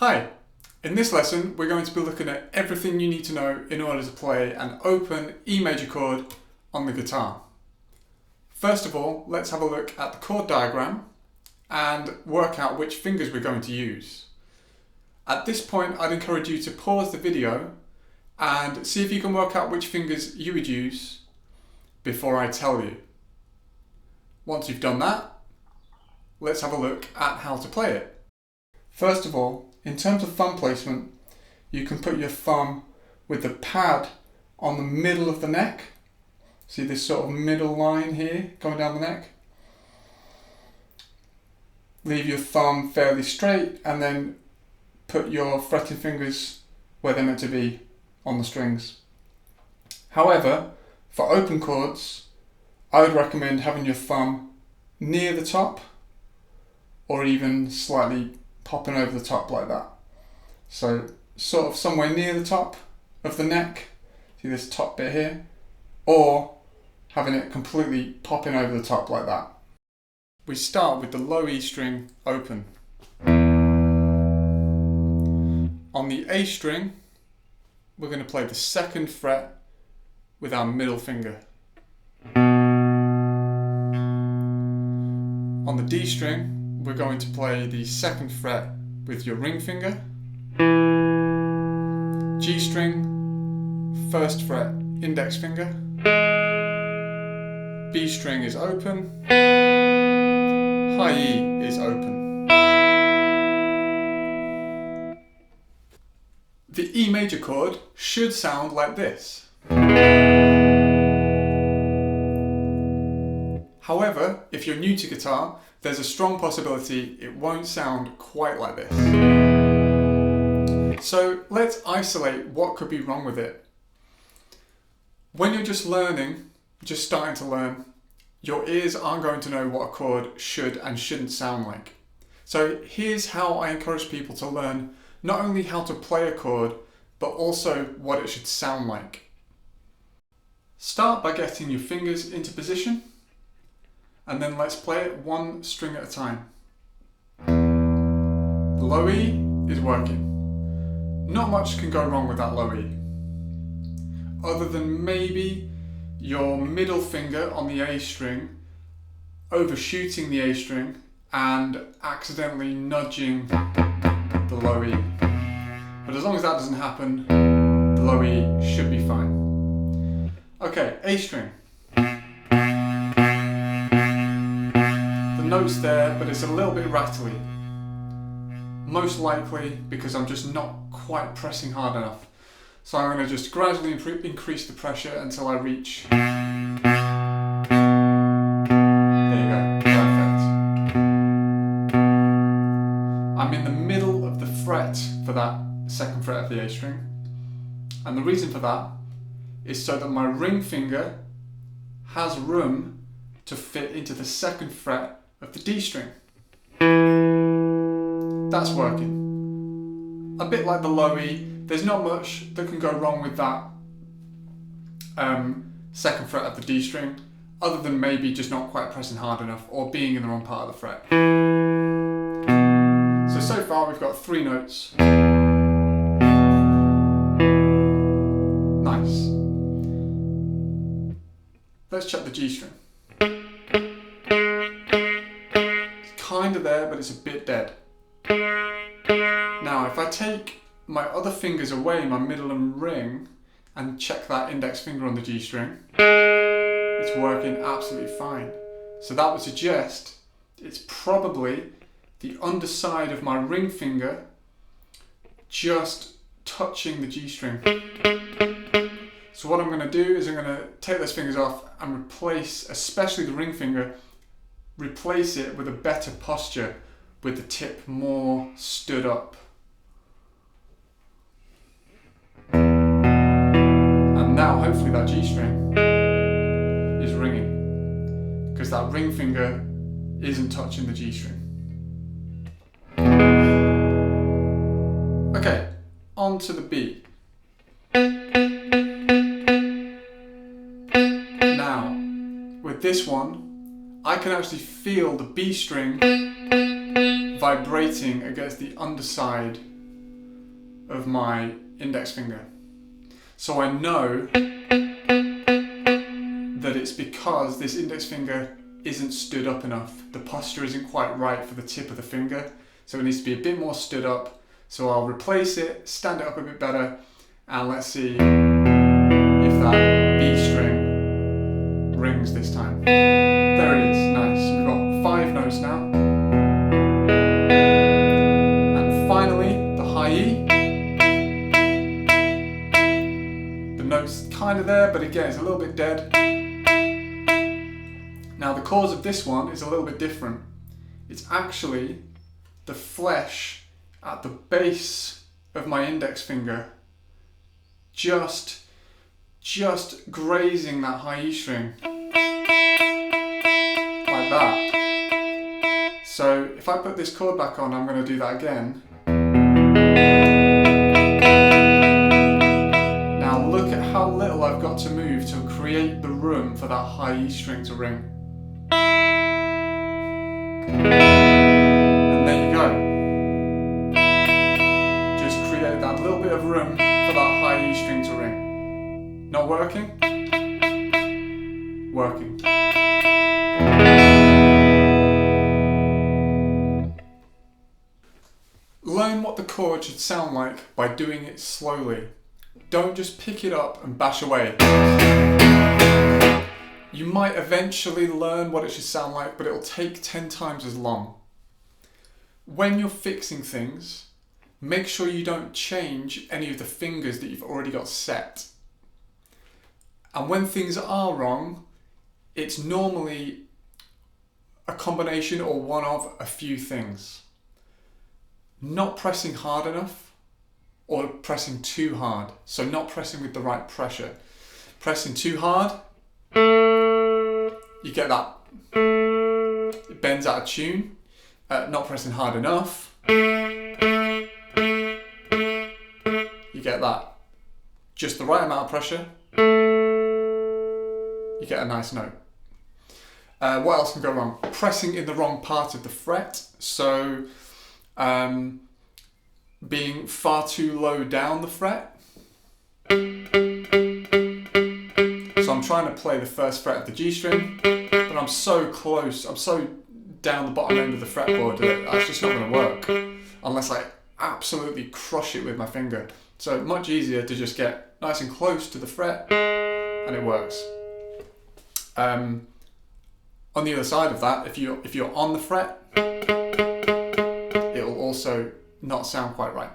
Hi, in this lesson we're going to be looking at everything you need to know in order to play an open E major chord on the guitar. First of all, let's have a look at the chord diagram and work out which fingers we're going to use. At this point, I'd encourage you to pause the video and see if you can work out which fingers you would use before I tell you. Once you've done that, let's have a look at how to play it. First of all, in terms of thumb placement, you can put your thumb with the pad on the middle of the neck. See this sort of middle line here going down the neck? Leave your thumb fairly straight and then put your fretting fingers where they're meant to be on the strings. However, for open chords, I would recommend having your thumb near the top or even slightly popping over the top like that. So sort of somewhere near the top of the neck, see this top bit here, or having it completely popping over the top like that. We start with the low E string open. On the A string, we're going to play the second fret with our middle finger. On the D string, we're going to play the second fret with your ring finger. G string, first fret, index finger. B string is open. High E is open. The E major chord should sound like this. However, if you're new to guitar, there's a strong possibility it won't sound quite like this. So let's isolate what could be wrong with it. When you're just learning, just starting to learn, your ears aren't going to know what a chord should and shouldn't sound like. So here's how I encourage people to learn not only how to play a chord, but also what it should sound like. Start by getting your fingers into position, and then let's play it one string at a time. The low E is working. Not much can go wrong with that low E, other than maybe your middle finger on the A string overshooting the A string and accidentally nudging the low E. But as long as that doesn't happen, the low E should be fine. Okay, A string. The note's there, but it's a little bit rattly. Most likely because I'm just not quite pressing hard enough. So I'm going to just gradually increase the pressure until I reach. There you go, perfect. I'm in the middle of the fret for that second fret of the A string. And the reason for that is so that my ring finger has room to fit into the second fret of the D string. That's working. A bit like the low E, there's not much that can go wrong with that second fret of the D string, other than maybe just not quite pressing hard enough or being in the wrong part of the fret. So far we've got 3 notes. Nice. Let's check the G string. It's kind of there, but it's a bit dead. Now if I take my other fingers away, my middle and ring, and check that index finger on the G string, it's working absolutely fine. So that would suggest it's probably the underside of my ring finger just touching the G string. So what I'm going to do is I'm going to take those fingers off and replace, especially the ring finger, replace it with a better posture, with the tip more stood up. And now hopefully that G string is ringing, because that ring finger isn't touching the G string. Okay, on to the B. Now, with this one, I can actually feel the B string vibrating against the underside of my index finger. So I know that it's because this index finger isn't stood up enough. The posture isn't quite right for the tip of the finger, so it needs to be a bit more stood up. So I'll replace it, stand it up a bit better, and let's see if that B string rings this time. There it is, nice. We've got 5 notes now. And finally, the high E. The note's kind of there, but again, it's a little bit dead. Now the cause of this one is a little bit different. It's actually the flesh at the base of my index finger just grazing that high E string. Like that. So if I put this chord back on, I'm going to do that again. Now look at how little I've got to move to create the room for that high E string to ring. And there you go. Just create that little bit of room for that high E string to ring. Not working? Working. Learn what the chord should sound like by doing it slowly. Don't just pick it up and bash away. You might eventually learn what it should sound like, but it'll take 10 times as long. When you're fixing things, make sure you don't change any of the fingers that you've already got set. And when things are wrong, it's normally a combination or one of a few things. Not pressing hard enough or pressing too hard. So not pressing with the right pressure. Pressing too hard, you get that, it bends out of tune. Not pressing hard enough, you get that, just the right amount of pressure, you get a nice note. What else can go wrong? Pressing in the wrong part of the fret, so being far too low down the fret. So I'm trying to play the first fret of the G string, but I'm so close, I'm so down the bottom end of the fretboard that that's just not going to work unless I absolutely crush it with my finger. So much easier to just get nice and close to the fret and it works. On the other side of that, if you're on the fret, it will also not sound quite right.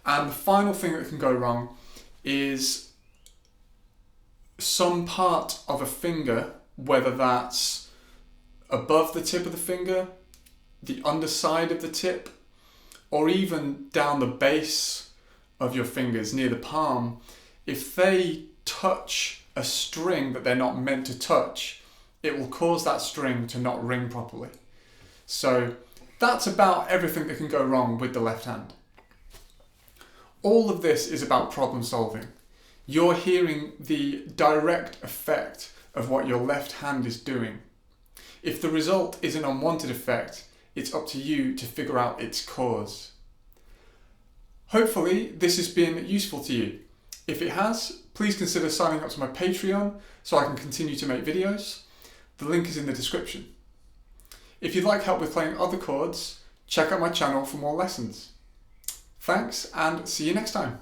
And the final thing that can go wrong is some part of a finger, whether that's above the tip of the finger, the underside of the tip, or even down the base of your fingers near the palm, if they touch a string that they're not meant to touch, it will cause that string to not ring properly. So that's about everything that can go wrong with the left hand. All of this is about problem solving. You're hearing the direct effect of what your left hand is doing. If the result is an unwanted effect, it's up to you to figure out its cause. Hopefully this has been useful to you. If it has, please consider signing up to my Patreon so I can continue to make videos. The link is in the description. If you'd like help with playing other chords, check out my channel for more lessons. Thanks and see you next time.